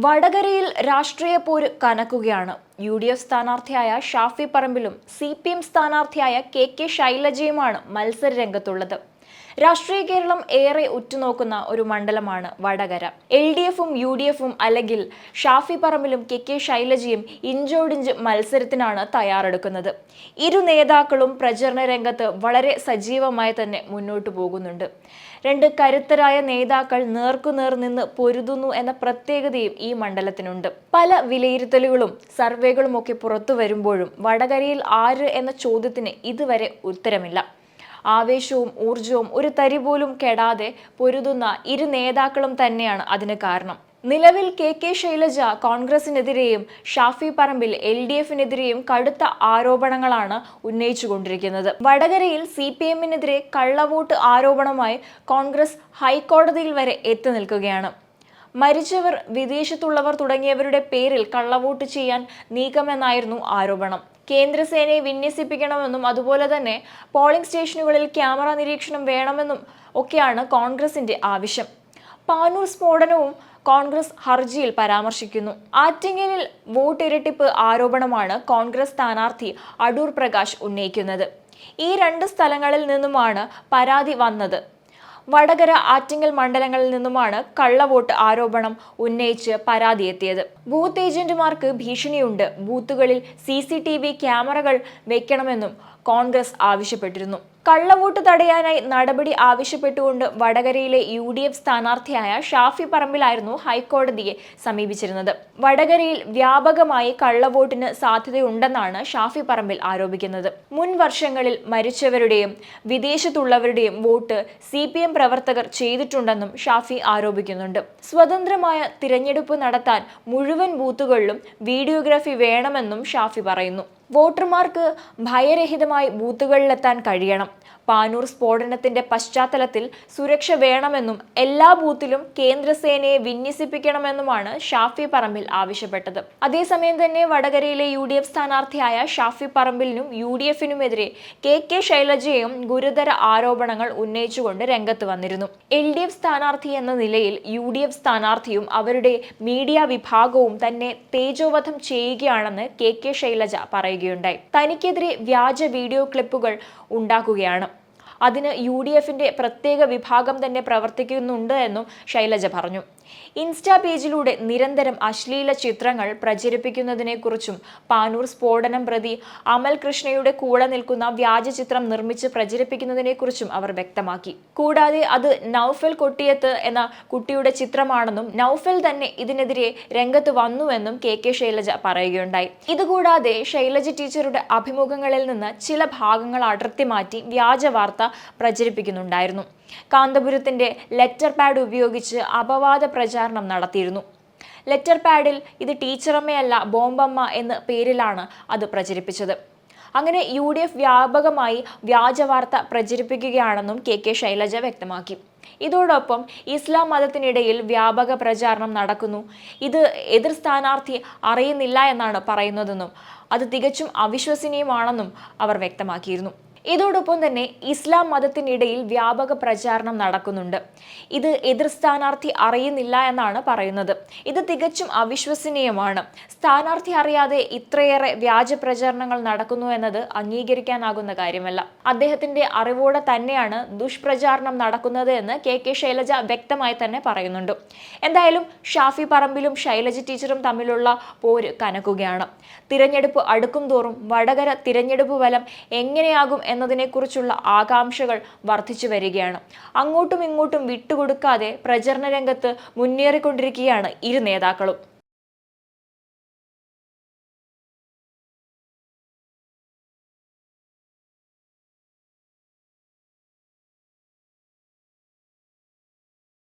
വടകരയിൽ രാഷ്ട്രീയ പോര് കനക്കുകയാണ്. UDF സ്ഥാനാർത്ഥിയായ ഷാഫി പറമ്പിലും CPM സ്ഥാനാർത്ഥിയായ KK ശൈലജയുമാണ് മത്സര രംഗത്തുള്ളത്. രാഷ്ട്രീയ കേരളം ഏറെ ഉറ്റുനോക്കുന്ന ഒരു മണ്ഡലമാണ് വടകര. LDFും UDFും അല്ലെങ്കിൽ ഷാഫി പറമ്പിലും KK ശൈലജയും ഇഞ്ചോടിഞ്ച് മത്സരത്തിനാണ് തയ്യാറെടുക്കുന്നത്. ഇരു നേതാക്കളും പ്രചരണ രംഗത്ത് വളരെ സജീവമായി തന്നെ മുന്നോട്ടു പോകുന്നുണ്ട്. രണ്ട് കരുത്തരായ നേതാക്കൾ നേർക്കുനേർ നിന്ന് പൊരുതുന്നു എന്ന പ്രത്യേകതയും ഈ മണ്ഡലത്തിനുണ്ട്. പല വിലയിരുത്തലുകളും സർവേകളുമൊക്കെ പുറത്തു വരുമ്പോഴും വടകരയിൽ ആര് എന്ന ചോദ്യത്തിന് ഇതുവരെ ഉത്തരമില്ല. ആവേശവും ഊർജവും ഒരു തരി പോലും കെടാതെ പൊരുതുന്ന ഇരു നേതാക്കളും തന്നെയാണ് അതിന് കാരണം. നിലവിൽ KK ശൈലജ കോൺഗ്രസിനെതിരെയും ഷാഫി പറമ്പിൽ LDFിനെതിരെയും കടുത്ത ആരോപണങ്ങളാണ് ഉന്നയിച്ചുകൊണ്ടിരിക്കുന്നത്. വടകരയിൽ CPMനെതിരെ കള്ളവോട്ട് ആരോപണമായി കോൺഗ്രസ് ഹൈക്കോടതിയിൽ വരെ എത്തി നിൽക്കുകയാണ്. മരിച്ചവർ, വിദേശത്തുള്ളവർ തുടങ്ങിയവരുടെ പേരിൽ കള്ളവോട്ട് ചെയ്യാൻ നീക്കമെന്നായിരുന്നു ആരോപണം. കേന്ദ്രസേനയെ വിന്യസിപ്പിക്കണമെന്നും അതുപോലെ തന്നെ പോളിംഗ് സ്റ്റേഷനുകളിൽ ക്യാമറ നിരീക്ഷണം വേണമെന്നും ഒക്കെയാണ് കോൺഗ്രസിന്റെ ആവശ്യം. പാനൂർ സ്ഫോടനവും കോൺഗ്രസ് ഹർജിയിൽ പരാമർശിക്കുന്നു. ആറ്റിങ്ങലിൽ വോട്ട് ഇരട്ടിപ്പ് ആരോപണമാണ് കോൺഗ്രസ് സ്ഥാനാർത്ഥി അടൂർ പ്രകാശ് ഉന്നയിക്കുന്നത്. ഈ രണ്ട് സ്ഥലങ്ങളിൽ നിന്നുമാണ് പരാതി വന്നത്. വടകര, ആറ്റിങ്ങൽ മണ്ഡലങ്ങളിൽ നിന്നുമാണ് കള്ളവോട്ട് ആരോപണം ഉന്നയിച്ച് പരാതി എത്തിയത്. ബൂത്ത് ഏജന്റുമാർക്ക് ഭീഷണിയുണ്ട്, ബൂത്തുകളിൽ CCTV ക്യാമറകൾ വെക്കണമെന്നും കോൺഗ്രസ് ആവശ്യപ്പെട്ടിരുന്നു. കള്ളവോട്ട് തടയാനായി നടപടി ആവശ്യപ്പെട്ടുകൊണ്ട് വടകരയിലെ UDF സ്ഥാനാർത്ഥിയായ ഷാഫി പറമ്പിലായിരുന്നു ഹൈക്കോടതിയെ സമീപിച്ചിരുന്നത്. വടകരയിൽ വ്യാപകമായി കള്ളവോട്ടിന് സാധ്യതയുണ്ടെന്നാണ് ഷാഫി പറമ്പിൽ ആരോപിക്കുന്നത്. മുൻ വർഷങ്ങളിൽ മരിച്ചവരുടെയും വിദേശത്തുള്ളവരുടെയും വോട്ട് CPM പ്രവർത്തകർ ചെയ്തിട്ടുണ്ടെന്നും ഷാഫി ആരോപിക്കുന്നുണ്ട്. സ്വതന്ത്രമായ തിരഞ്ഞെടുപ്പ് നടത്താൻ മുഴുവൻ ബൂത്തുകളിലും വീഡിയോഗ്രാഫി വേണമെന്നും ഷാഫി പറയുന്നു. വോട്ടർമാർക്ക് ഭയരഹിതമായി ബൂത്തുകളിലെത്താൻ കഴിയണം. പാനൂർ സ്ഫോടനത്തിന്റെ പശ്ചാത്തലത്തിൽ സുരക്ഷ വേണമെന്നും എല്ലാ ബൂത്തിലും കേന്ദ്രസേനയെ വിന്യസിപ്പിക്കണമെന്നുമാണ് ഷാഫി പറമ്പിൽ ആവശ്യപ്പെട്ടത്. അതേസമയം തന്നെ വടകരയിലെ UDF സ്ഥാനാർത്ഥിയായ ഷാഫി പറമ്പിലിനും UDFനുമെതിരെ KK ശൈലജയും ഗുരുതര ആരോപണങ്ങൾ ഉന്നയിച്ചുകൊണ്ട് രംഗത്ത് വന്നിരുന്നു. LDF സ്ഥാനാർത്ഥി എന്ന നിലയിൽ UDF സ്ഥാനാർത്ഥിയും അവരുടെ മീഡിയ വിഭാഗവും തന്നെ തേജോവധം ചെയ്യുകയാണെന്ന് KK ശൈലജ പറയുകയുണ്ടായി. തനിക്കെതിരെ വ്യാജ വീഡിയോ ക്ലിപ്പുകൾ ഉണ്ടാക്കുകയാണ്. അതിന് UDFന്റെ പ്രത്യേക വിഭാഗം തന്നെ പ്രവർത്തിക്കുന്നുണ്ട് എന്നും ശൈലജ പറഞ്ഞു. ഇൻസ്റ്റാ പേജിലൂടെ നിരന്തരം അശ്ലീല ചിത്രങ്ങൾ പ്രചരിപ്പിക്കുന്നതിനെക്കുറിച്ചും പാനൂർ സ്ഫോടനം പ്രതി അമൽ കൃഷ്ണയുടെ കൂടെ നിൽക്കുന്ന വ്യാജ ചിത്രം നിർമ്മിച്ച് പ്രചരിപ്പിക്കുന്നതിനെക്കുറിച്ചും അവർ വ്യക്തമാക്കി. കൂടാതെ അത് നൗഫൽ കൊട്ടിയത്ത് എന്ന കുട്ടിയുടെ ചിത്രമാണെന്നും നൗഫൽ തന്നെ ഇതിനെതിരെ രംഗത്ത് വന്നുവെന്നും KK ശൈലജ പറയുകയുണ്ടായി. ഇതുകൂടാതെ ശൈലജ ടീച്ചറുടെ അഭിമുഖങ്ങളിൽ നിന്ന് ചില ഭാഗങ്ങൾ അടർത്തി മാറ്റി വ്യാജ വാർത്ത പ്രചരിപ്പിക്കുന്നുണ്ടായിരുന്നു. കാന്തപുരത്തിന്റെ ലെറ്റർ പാഡ് ഉപയോഗിച്ച് അപവാദ പ്രചാരണം നടത്തിയിരുന്നു. ലെറ്റർ പാഡിൽ ഇത് ടീച്ചറമ്മയല്ല ബോംബമ്മ എന്ന പേരിലാണ് അത് പ്രചരിപ്പിച്ചത്. അങ്ങനെ UDF വ്യാപകമായി വ്യാജ വാർത്ത പ്രചരിപ്പിക്കുകയാണെന്നും KK ശൈലജ വ്യക്തമാക്കി. ഇതോടൊപ്പം ഇസ്ലാം മതത്തിനിടയിൽ വ്യാപക പ്രചാരണം നടക്കുന്നു, ഇത് എതിർ സ്ഥാനാർത്ഥി അറിയുന്നില്ല എന്നാണ് പറയുന്നതെന്നും അത് തികച്ചും അവിശ്വസനീയമാണെന്നും അവർ വ്യക്തമാക്കിയിരുന്നു. ഇതോടൊപ്പം തന്നെ ഇസ്ലാം മതത്തിനിടയിൽ വ്യാപക പ്രചാരണം നടക്കുന്നുണ്ട്, ഇത് എതിർ സ്ഥാനാർത്ഥി അറിയുന്നില്ല എന്നാണ് പറയുന്നത്, ഇത് തികച്ചും അവിശ്വസനീയമാണ്. സ്ഥാനാർത്ഥി അറിയാതെ ഇത്രയേറെ വ്യാജ പ്രചാരണങ്ങൾ നടക്കുന്നു എന്നത് അംഗീകരിക്കാനാകുന്ന കാര്യമല്ല. അദ്ദേഹത്തിന്റെ അറിവോടെ തന്നെയാണ് ദുഷ്പ്രചാരണം നടക്കുന്നത് എന്ന് KK ശൈലജ വ്യക്തമായി തന്നെ പറയുന്നുണ്ട്. എന്തായാലും ഷാഫി പറമ്പിലും ശൈലജ ടീച്ചറും തമ്മിലുള്ള പോര് കനക്കുകയാണ്. തിരഞ്ഞെടുപ്പ് അടുക്കും തോറും വടകര തിരഞ്ഞെടുപ്പ് ഫലം എങ്ങനെയാകും എന്നതിനെക്കുറിച്ചുള്ള ആകാംക്ഷകൾ വർദ്ധിച്ചു വരികയാണ്. അങ്ങോട്ടും ഇങ്ങോട്ടും വിട്ടുകൊടുക്കാതെ പ്രചരണ രംഗത്ത് മുന്നേറിക്കൊണ്ടിരിക്കുകയാണ് ഇരു നേതാക്കളും.